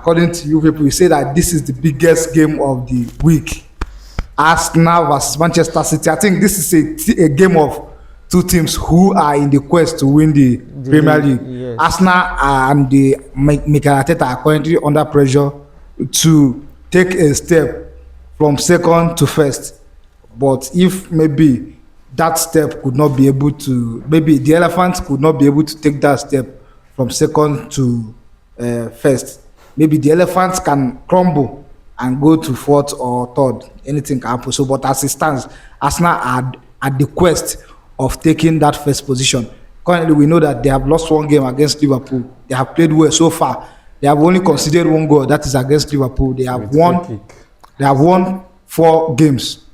according to you people, you say that this is the biggest game of the week. Arsenal versus Manchester City. I think this is a game of two teams who are in the quest to win the Premier League. Yes. Arsenal and the Mikel Arteta are currently under pressure to take a step from second to first. But if maybe that step could not be able to, maybe the Elephants could not be able to take that step from second to first, maybe the Elephants can crumble and go to fourth or third. Anything can happen. So, but as it stands, Arsenal are at the quest of taking that first position. Currently, we know that they have lost one game against Liverpool. They have played well so far. They have only conceded one goal, that is against Liverpool. They have won. They have won 4 games.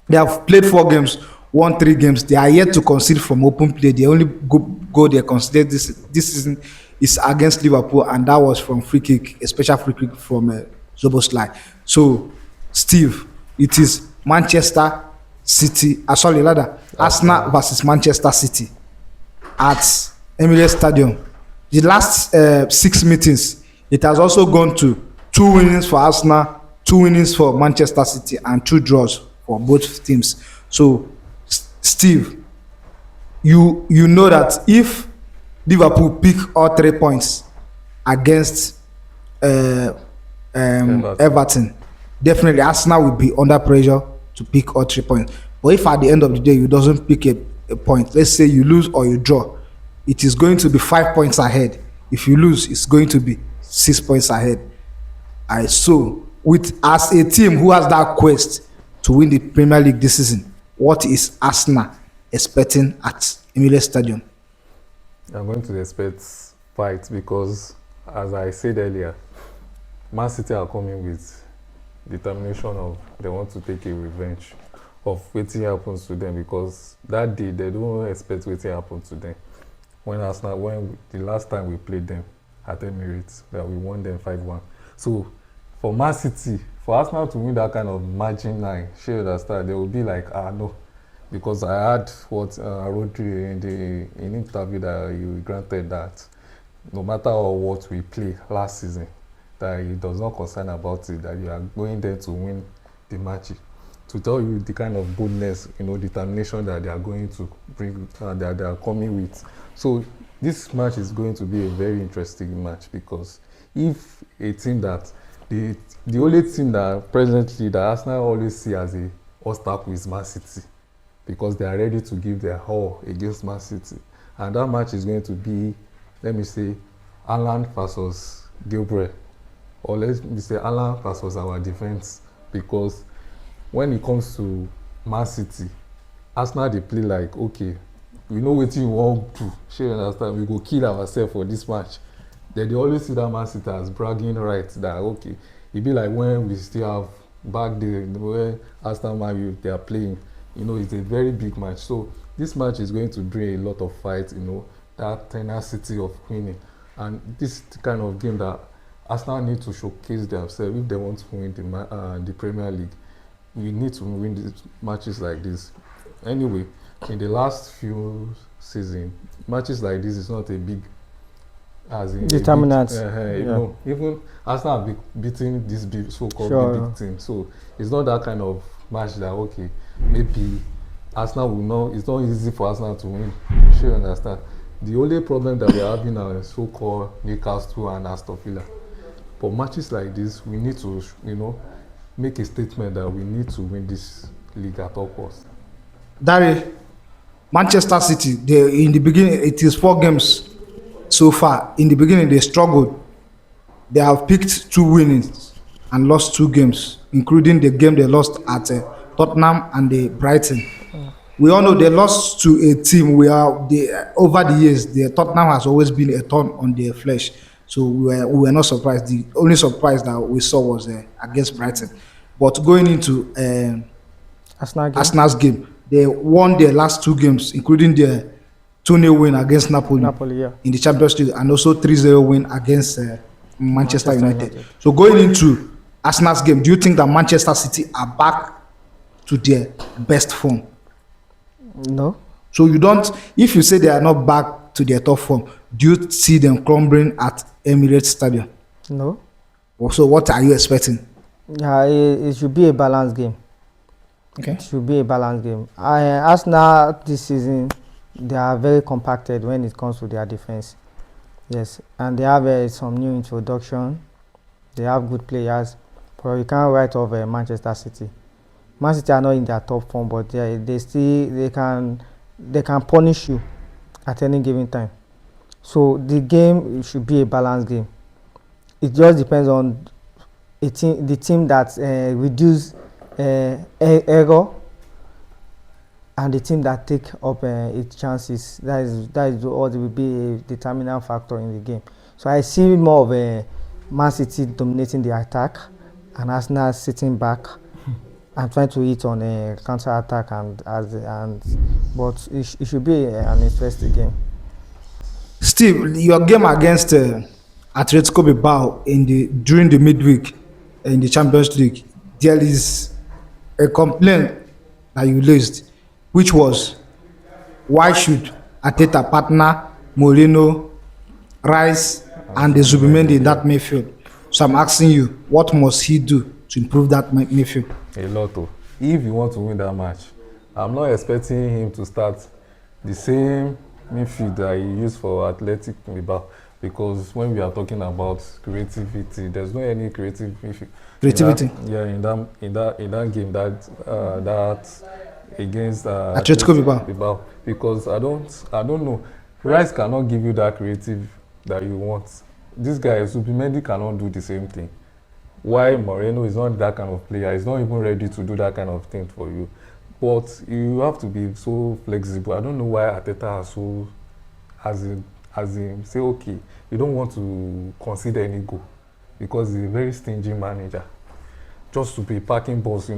They have played 4 games, won 3 games. They are yet to concede from open play. The only goal they conceded this season is against Liverpool, and that was from free kick, a special free kick from Szoboszlai. So, Steve, it is Manchester City, Arsenal versus Manchester City at Emirates Stadium. The last 6 meetings, it has also gone to 2 winnings for Arsenal, 2 winnings for Manchester City, and 2 draws for both teams. So, Steve, you know that if Liverpool pick all 3 points against Everton, definitely Arsenal will be under pressure to pick all 3 points. But if at the end of the day you doesn't pick a point, let's say you lose or you draw, it is going to be 5 points ahead. If you lose, it's going to be 6 points ahead. So, as a team who has that quest to win the Premier League this season, what is Arsenal expecting at Emirates Stadium? I'm going to expect fight because, as I said earlier, Man City are coming with determination of they want to take a revenge of wetin happens to them, because that day they don't expect wetin happen to them. When the last time we played them at Emirates, that we won them 5-1. So for Man City, for Arsenal to win that kind of margin line, she understand, they will be like, no, because I had what Rodri in the interview that you granted that no matter what we play last season, that he does not concern about it, that you are going there to win the match. To tell you the kind of boldness, determination that they are going to bring, that they are coming with. So this match is going to be a very interesting match, because if a team that the only team that presently that Arsenal always see as a obstacle is Man City, because they are ready to give their all against Man City, and that match is going to be, let me say, Haaland versus Gabriel, or let me say Haaland versus our defense, because when it comes to Man City, Arsenal they play like, okay, we know wetin we wan do, shey you understand, we go kill ourselves for this match. Then they always see that Man City as bragging rights, that okay, e be like when we still have back there when Arsenal Man U they are playing, it's a very big match. So this match is going to bring a lot of fight, that tenacity of winning, and this kind of game that Arsenal need to showcase themselves if they want to win the Premier League. We need to win these matches like this. Anyway, in the last few seasons, matches like this is not a big, as in determinant. Even Arsenal have beating this big, so-called big team. So it's not that kind of match that okay, maybe Arsenal will know. It's not easy for Arsenal to win. Sure, understand. The only problem that we're having now is so-called Newcastle and Aston Villa. For matches like this, we need to, make a statement that we need to win this league at all costs. Dari, Manchester City, in the beginning, it is 4 games so far. In the beginning, they struggled. They have picked 2 winnings and lost 2 games, including the game they lost at Tottenham and the Brighton. We all know they lost to a team where over the years, Tottenham has always been a thorn on their flesh. So we were not surprised. The only surprise that we saw was against Brighton. But going into Arsenal's game, they won their last 2 games, including their 2-0 win against Napoli in the Champions League, and also 3-0 win against Manchester United. So going into Arsenal's game, do you think that Manchester City are back to their best form? No. So you don't, if you say they are not back to their top form, do you see them crumbling at Emirates Stadium? No. So what are you expecting? Yeah, it should be a balanced game. Okay. It should be a balanced game. Arsenal this season, they are very compacted when it comes to their defense. Yes, and they have some new introduction. They have good players, but you can't write off Manchester City. Man City are not in their top form, but they can punish you at any given time. So the game should be a balanced game. It just depends on the team that reduce error and the team that take up its chances. That is what will be a determinant factor in the game. So I see more of a Man City dominating the attack and Arsenal sitting back and trying to hit on a counter attack but it should be an interesting game. Steve, your game against Atletico Bilbao during the midweek in the Champions League, there is a complaint that you raised, which was why should Ateta partner Moreno, Rice, and the Zubimendi in that midfield? So I'm asking you, what must he do to improve that midfield? A lot. If you want to win that match, I'm not expecting him to start the same midfield that he used for Athletic Bilbao, because when we are talking about creativity, there's no any creativity. Creativity. In that game that against Atletico Bilbao, because I don't know. Rice cannot give you that creative that you want. This guy Zubimendi cannot do the same thing. Why Moreno is not that kind of player? He's not even ready to do that kind of thing for you. But you have to be so flexible. I don't know why Arteta has in say, okay, you don't want to consider any goal because he's a very stingy manager. Just to be packing balls,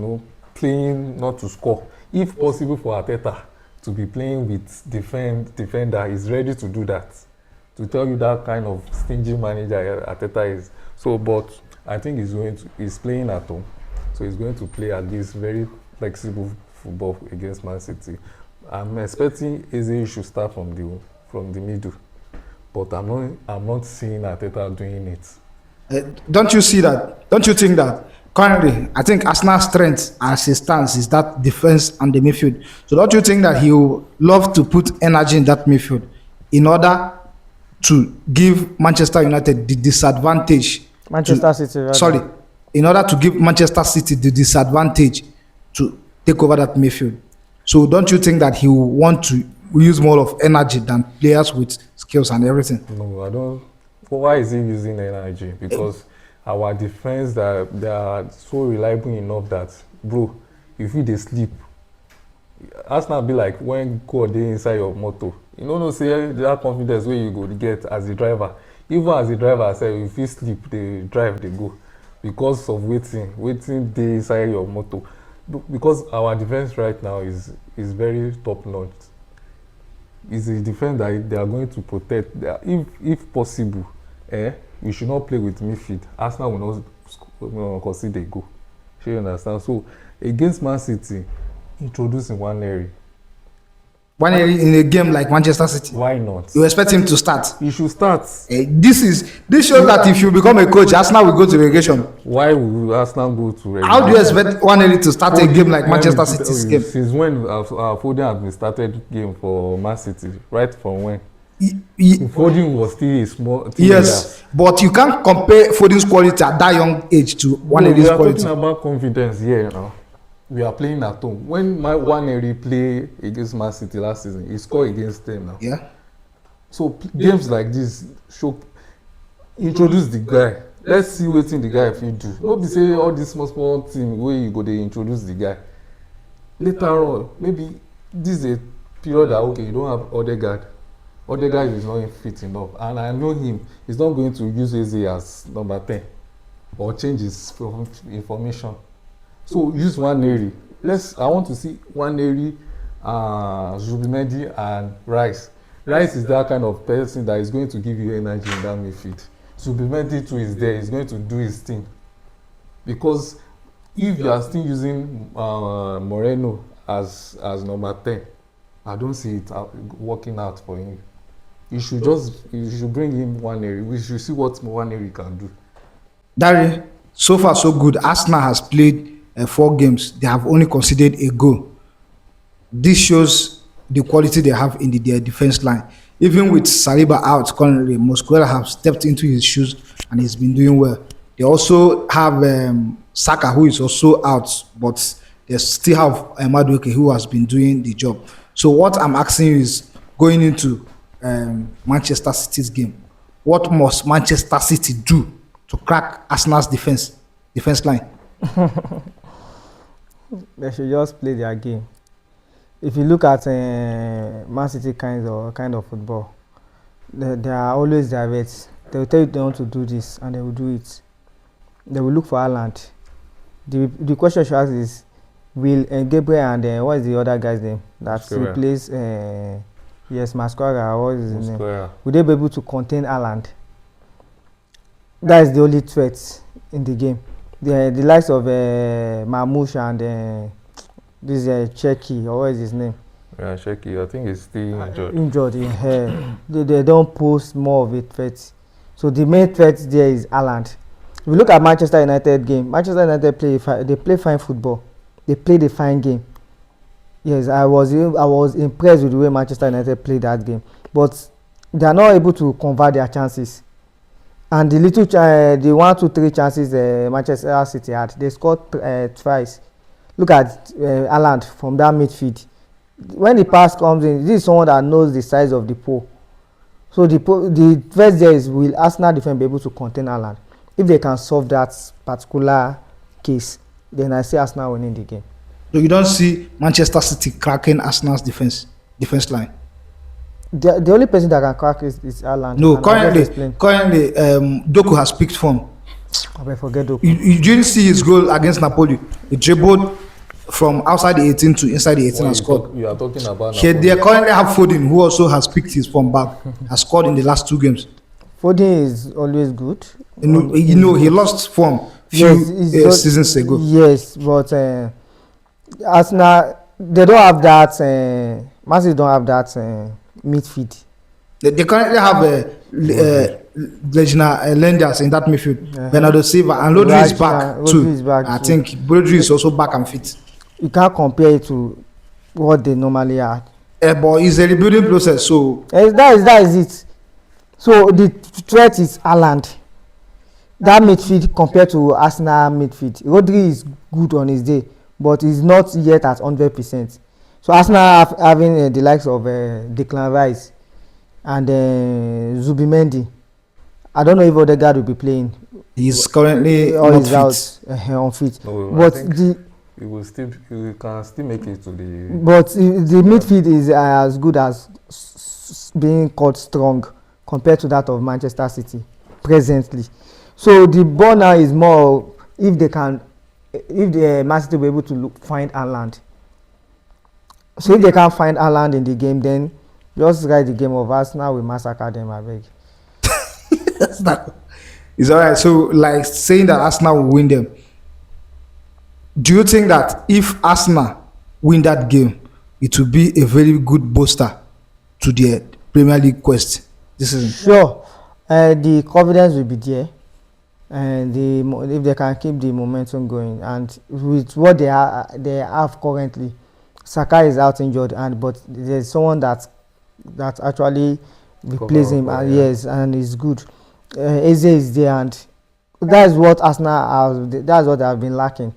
playing not to score. If possible for Arteta to be playing with defender, he's ready to do that. To tell you that kind of stingy manager Arteta is. So, but I think he's playing at home, so he's going to play at this very flexible football against Man City. I'm expecting Eze should start from the middle, but I'm not seeing Arteta doing it. Don't you see that? Don't you think that currently, I think Arsenal's strength as it stands is that defense and the midfield. So don't you think that he will love to put energy in that midfield in order to give Manchester United the disadvantage? In order to give Manchester City the disadvantage to take over that midfield. So don't you think that he will want to use more of energy than players with skills and everything? No, I don't. Why is he using energy? Because our defense, they are so reliable enough that, bro, if they sleep, Arsenal be like when go dey inside your motor. You no say that confidence where you go to get as a driver. Even as a driver, say if you sleep, they drive, they go, because of waiting dey inside your motor. Because our defense right now is very top notch. It's a defense that they are going to protect. If possible, we should not play with midfield. Arsenal will not concede a goal. You understand? So against Man City, introducing Nwaneri. Nwaneri in a game like Manchester City, why not? You expect him to start? He should start. This shows that if you become a coach, Arsenal will go to relegation. Why will Arsenal go to relegation? How do you expect Nwaneri to start a game like Manchester City's game? Since when Foden has been started game for Man City? Right from when? Foden was still a small teenager. Yes, but you can't compare Foden's quality at that young age to Nwaneri's quality. We are talking about confidence here now. We are playing at home. When Nwaneri play against Man City last season, he scored against them now. Yeah. So games like this introduce the guy. Let's see wetin the guy fit do. No be say all this small thing wey you go dey introduce the guy. Later on, maybe this is a period that okay, you don't have Odegaard. Odegaard is not fit enough, and I know him. He's not going to use Eze as number 10 or change his information. So use Nwaneri. I want to see Nwaneri, Zubimendi, and Rice. Rice is that kind of person that is going to give you energy in that midfield. Zubimendi too is there. He's going to do his thing. Because if you are still using Moreno as number 10, I don't see it working out for him. You should bring him Nwaneri. We should see what Nwaneri can do. Dari, so far so good. Arsenal has played 4 games. They have only conceded a goal. This shows the quality they have in their defense line. Even with Saliba out currently, Mosquera have stepped into his shoes and he's been doing well. They also have Saka, who is also out, but they still have Madueke, who has been doing the job. So what I'm asking you is, going into Manchester City's game, what must Manchester City do to crack Arsenal's defense line? They should just play their game. If you look at Man City kind of football, they are always direct. They will tell you they want to do this and they will do it. They will look for Haaland. The question should ask is, will Gabriel and what is the other guy's name that Masquera. replace yes, Masquera, what is his name? Square. Will they be able to contain Haaland? That is the only threat in the game. The likes of Marmoush and this Cheki, or what is his name? Yeah, Sheki, I think he's still injured. Injured in hair. They don't pose more of a threat. So the main threat there is Haaland. If you look at Manchester United game, Manchester United play fine football. They played a fine game. Yes, I was impressed with the way Manchester United played that game. But they are not able to convert their chances. And the 1, 2, 3 chances Manchester City had, they scored twice. Look at Haaland from that midfield. When the pass comes in, this is someone that knows the size of the pole. So the first there is, will Arsenal defense be able to contain Haaland? If they can solve that particular case, then I see Arsenal winning the game. So you don't see Manchester City cracking Arsenal's defense line. The only person that can crack is Haaland. No, And I'll just explain. currently, Doku has picked form. I forget Doku. You didn't see his goal against Napoli. He dribbled from outside the 18 to inside the 18 and scored. You are talking about Here, they currently have Foden, who also has picked his form back, has scored in the last 2 games. Foden is always good. You know, he lost form few Yes, seasons ago. Yes, but Arsenal, they don't have that. Man City don't have that midfield. They currently have Legina Lenders in that midfield. Bernardo Silva and Rodri is back Rodri too. is back I too. think Rodri is also back and fit. You can't compare it to what they normally had. But it's a rebuilding process, so That is it. So the threat is Haaland. That midfield compared to Arsenal midfield, Rodri is good on his day, but he's not yet at 100%. So Arsenal having the likes of Declan Rice and Zubimendi. I don't know if Odegaard will be playing he's currently or not he's fit. out unfit. No, I But think you can still make it to the. the midfield is as good as being called strong compared to that of Manchester City presently. So the ball now is more if the Man City will be able to find Haaland. So if they can't find Haaland in the game, then just write the game of Arsenal will massacre them, I beg. It's alright. So, like saying that Arsenal will win them. Do you think that if Arsenal win that game, it will be a very good booster to their Premier League quest this season? Sure, the confidence will be there, and if they can keep the momentum going, and with what they have currently, Saka is out injured, but there's someone that actually replaces him, and yes, and is good. Eze is there, and that's what Arsenal that's what they have been lacking,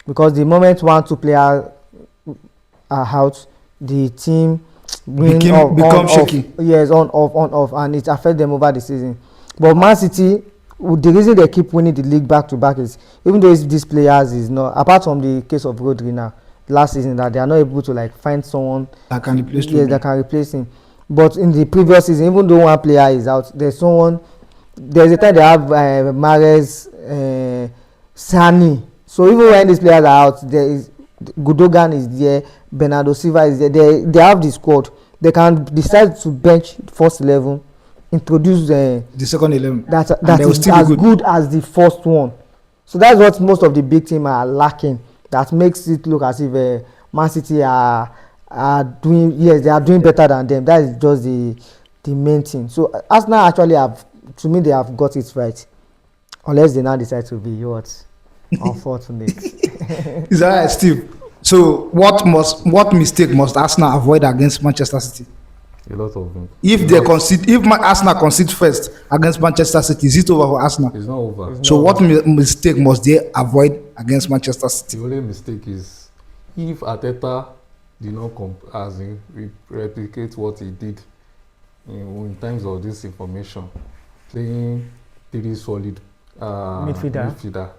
because the moment 1, 2 players are out, the team become shaky. Yes, on off, and it affects them over the season. But Man City, the reason they keep winning the league back to back is, even though these players is not, apart from the case of Rodri now, last season, that they are not able to find someone That can replace yes, that can replace him. But in the previous season, even though one player is out, there's a time they have Mahrez, Sani. So even when these players are out, there is Gudogan is there, Bernardo Silva is there. They have the squad. They can decide to bench first 11, introduce the second 11. that is as good as the first one. So that's what most of the big teams are lacking. That makes it look as if Man City are doing, yes, they are doing better than them. That is just the main thing. So Arsenal actually have, to me, they have got it right. Unless they now decide to be what? Unfortunate. Is that right, Steve? So what mistake must Arsenal avoid against Manchester City? A lot of them. If they concede, if Arsenal concede first against Manchester City, is it over for Arsenal? It's not over. It's So not- what mistake must they avoid against Manchester City? The only mistake is if Arteta did not as in replicate what he did in terms of this information, playing 3 solid midfielder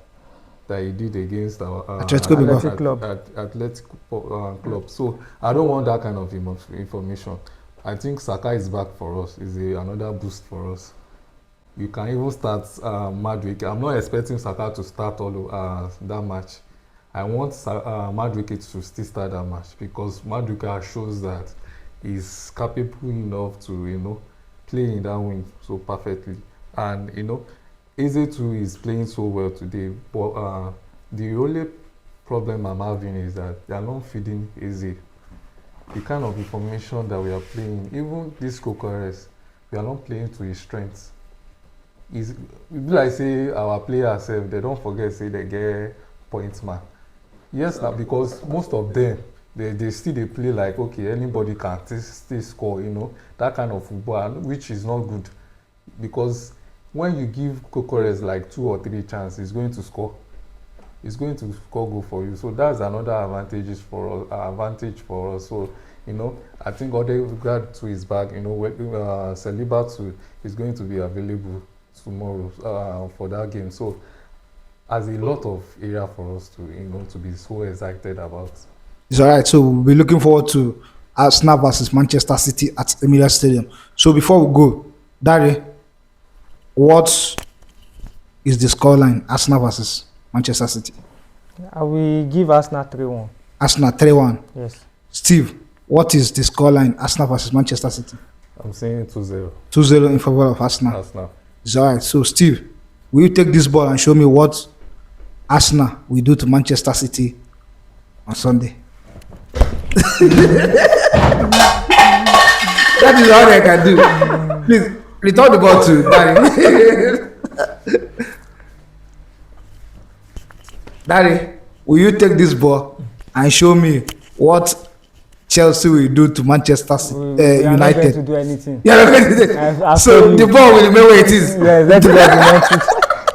that he did against our Atletico Bilbao. Athletic Club. Athletic Club. So I don't want that kind of information. I think Saka is back for us. Is another boost for us. You can even start Madueke. I'm not expecting Saka to start all that match. I want Madueke to still start that match because Madueke shows that he's capable enough to play in that wing so perfectly. And Eze too is playing so well today. But the only problem I'm having is that they are not feeding Eze. The kind of information that we are playing, even this Coquerez, we are not playing to his strengths. It be like say our players they don't forget say they get points man. Yes, now because most of them they still they play like okay anybody can still score, that kind of football, which is not good because when you give Coquerez like 2 or 3 chances, he's going to score. He's going to score goal for you. So that's another advantage for us. So I think Odegaard to his back. Saliba too is going to be available tomorrow for that game. So as a lot of area for us to be so excited about. It's all right. So we'll be looking forward to Arsenal versus Manchester City at Emirates Stadium. So before we go, Dari, what is the scoreline? Arsenal versus Manchester City. I will give Arsenal 3-1. Arsenal 3-1. Yes. Steve, what is the scoreline? Arsenal versus Manchester City. I'm saying 2-0. 2-0 in favor of Arsenal. Arsenal. It's all right. So Steve, will you take this ball and show me what Arsenal will do to Manchester City on Sunday? That is all I can do. Please return the ball to Danny. Danny, will you take this ball and show me what Chelsea will do to Manchester We are not going to United? do anything. Yeah, okay. So told the you. ball will remain where it is. Yes,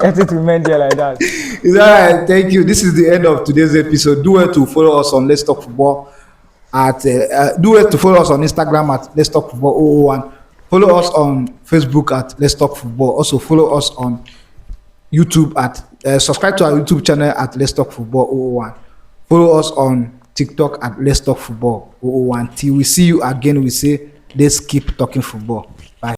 let it remain there like that. It's all right. Thank you. This is the end of today's episode. Do well to follow us on Let's Talk Football. Do well to follow us on Instagram at Let's Talk Football 001. Follow us on Facebook at Let's Talk Football. Also follow us on YouTube at subscribe to our YouTube channel at Let's Talk Football 001. Follow us on TikTok at Let's Talk Football 001. Till we see you again, we say let's keep talking football.